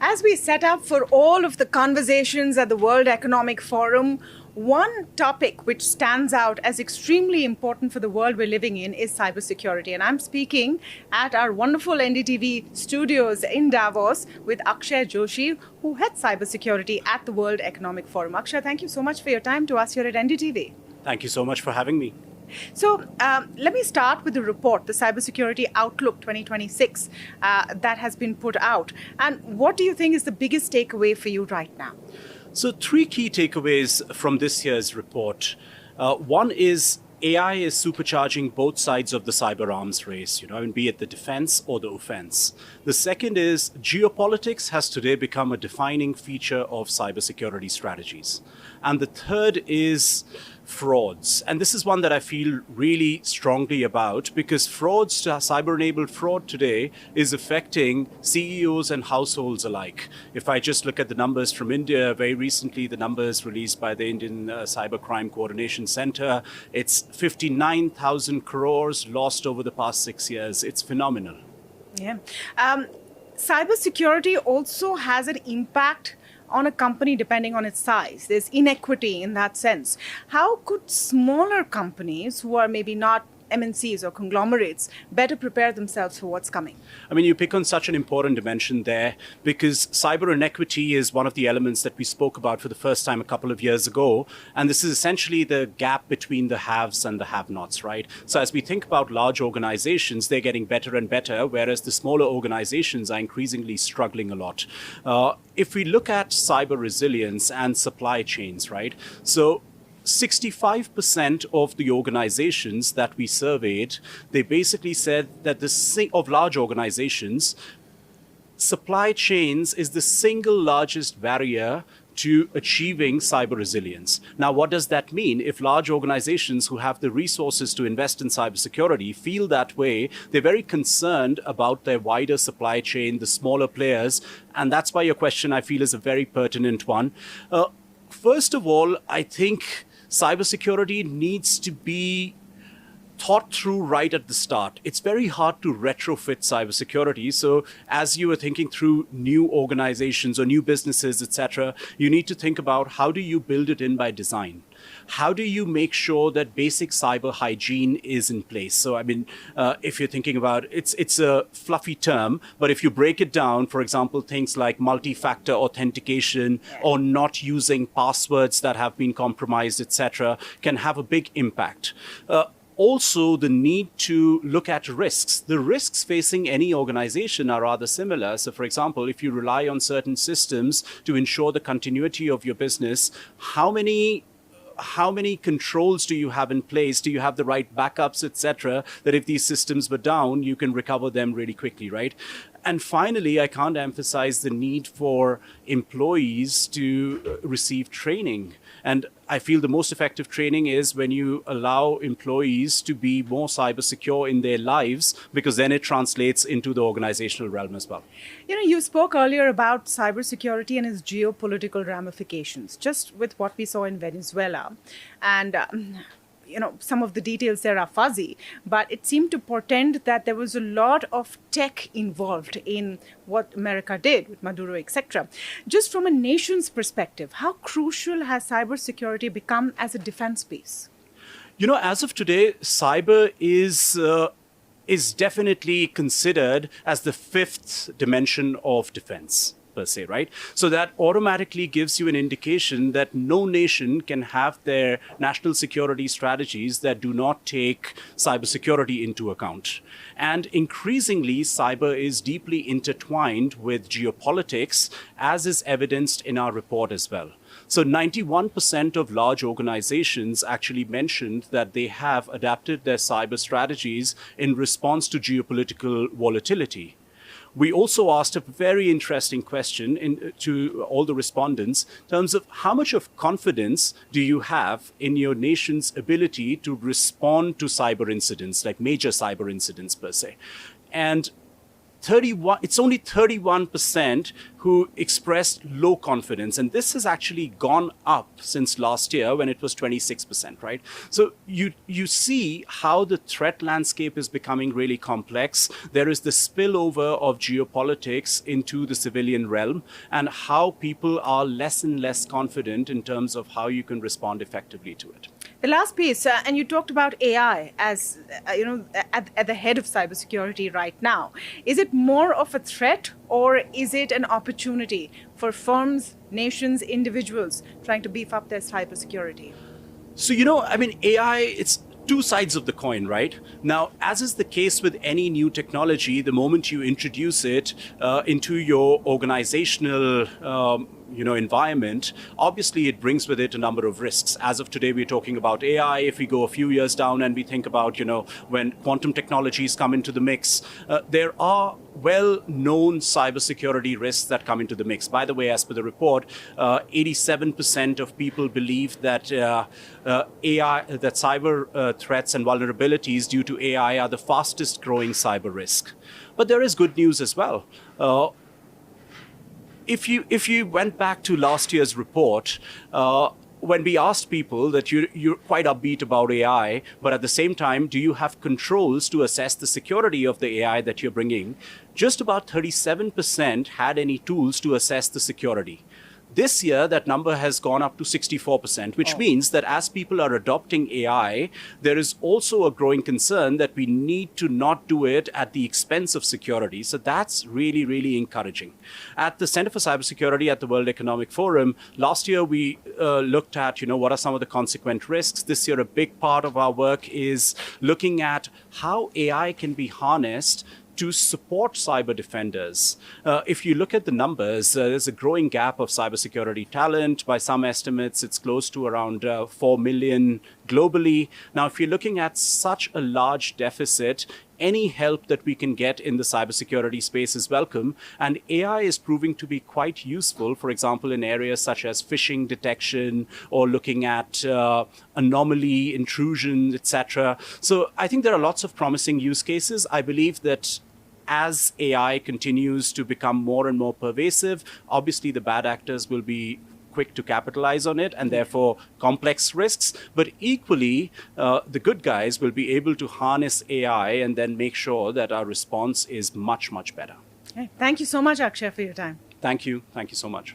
As we set up for all of the conversations at the World Economic Forum, one topic which stands out as extremely important for the world we're living in is cybersecurity. And I'm speaking at our wonderful NDTV studios in Davos with Akshay Joshi, who heads cybersecurity at the World Economic Forum. Akshay, thank you so much for your time to us here at NDTV. Thank you so much for having me. So let me start with the report, the Cybersecurity Outlook 2026, that has been put out. And what do you think is the biggest takeaway for you right now? So 3 key takeaways from this year's report. One is AI is supercharging both sides of the cyber arms race, be it the defense or the offense. The second is geopolitics has today become a defining feature of cybersecurity strategies. And the third is frauds. And this is one that I feel really strongly about because frauds, cyber-enabled fraud today is affecting CEOs and households alike. If I just look at the numbers from India, very recently the numbers released by the Indian Cybercrime Coordination Center, it's 59,000 crores lost over the past 6 years. It's phenomenal. Yeah. Cybersecurity also has an impact on a company depending on its size. There's inequity in that sense. How could smaller companies who are maybe not MNCs or conglomerates better prepare themselves for what's coming? I mean, you pick on such an important dimension there because cyber inequity is one of the elements that we spoke about for the first time a couple of years ago. And this is essentially the gap between the haves and the have-nots, right? So as we think about large organizations, they're getting better and better, whereas the smaller organizations are increasingly struggling a lot. If we look at cyber resilience and supply chains, right? So 65% of the organizations that we surveyed, they basically said that of large organizations, supply chains is the single largest barrier to achieving cyber resilience. Now, what does that mean? If large organizations who have the resources to invest in cybersecurity feel that way, they're very concerned about their wider supply chain, the smaller players, and that's why your question, I feel, is a very pertinent one. First of all, I think cybersecurity needs to be thought through right at the start. It's very hard to retrofit cybersecurity. So as you are thinking through new organizations or new businesses, etc., you need to think about how do you build it in by design? How do you make sure that basic cyber hygiene is in place? So, I mean, if you're thinking about it's a fluffy term, but if you break it down, for example, things like multi-factor authentication or not using passwords that have been compromised, etc., can have a big impact. Also, the need to look at risks. The risks facing any organization are rather similar. So, for example, if you rely on certain systems to ensure the continuity of your business, how many controls do you have in place? Do you have the right backups, etc., that if these systems were down, you can recover them really quickly, right? And finally, I can't emphasize the need for employees to receive training. And I feel the most effective training is when you allow employees to be more cyber secure in their lives, because then it translates into the organizational realm as well. You spoke earlier about cybersecurity and its geopolitical ramifications, just with what we saw in Venezuela. And some of the details there are fuzzy, but it seemed to portend that there was a lot of tech involved in what America did with Maduro, etc. Just from a nation's perspective, how crucial has cybersecurity become as a defense piece? As of today, cyber is definitely considered as the 5th dimension of defense, per se, right? So that automatically gives you an indication that no nation can have their national security strategies that do not take cybersecurity into account. And increasingly, cyber is deeply intertwined with geopolitics, as is evidenced in our report as well. So 91% of large organizations actually mentioned that they have adapted their cyber strategies in response to geopolitical volatility. We also asked a very interesting question to all the respondents in terms of how much of confidence do you have in your nation's ability to respond to cyber incidents, like major cyber incidents per se. And it's only 31% who expressed low confidence. And this has actually gone up since last year when it was 26%, right? So you see how the threat landscape is becoming really complex. There is the spillover of geopolitics into the civilian realm, and how people are less and less confident in terms of how you can respond effectively to it. The last piece, and you talked about AI as at the head of cybersecurity right now. Is it more of a threat, or is it an opportunity for firms, nations, individuals trying to beef up their cybersecurity? So, AI, it's two sides of the coin, right? Now, as is the case with any new technology, the moment you introduce it into your organizational environment, obviously it brings with it a number of risks. As of today, we're talking about AI. If we go a few years down and we think about, when quantum technologies come into the mix, there are well-known cybersecurity risks that come into the mix. By the way, as per the report, 87% of people believe that cyber threats and vulnerabilities due to AI are the fastest growing cyber risk. But there is good news as well. If you went back to last year's report, when we asked people that you're quite upbeat about AI, but at the same time, do you have controls to assess the security of the AI that you're bringing? Just about 37% had any tools to assess the security. This year, that number has gone up to 64%, which means that as people are adopting AI, there is also a growing concern that we need to not do it at the expense of security. So that's really, really encouraging. At the Center for Cybersecurity at the World Economic Forum, last year we looked at, what are some of the consequent risks. This year, a big part of our work is looking at how AI can be harnessed to support cyber defenders. If you look at the numbers, there's a growing gap of cybersecurity talent. By some estimates, it's close to around 4 million globally. Now, if you're looking at such a large deficit, any help that we can get in the cybersecurity space is welcome. And AI is proving to be quite useful, for example, in areas such as phishing detection or looking at anomaly, intrusion, etc. So I think there are lots of promising use cases. I believe that as AI continues to become more and more pervasive, obviously the bad actors will be quick to capitalize on it, and therefore complex risks. But equally, the good guys will be able to harness AI and then make sure that our response is much, much better. Okay. Thank you so much, Akshay, for your time. Thank you. Thank you so much.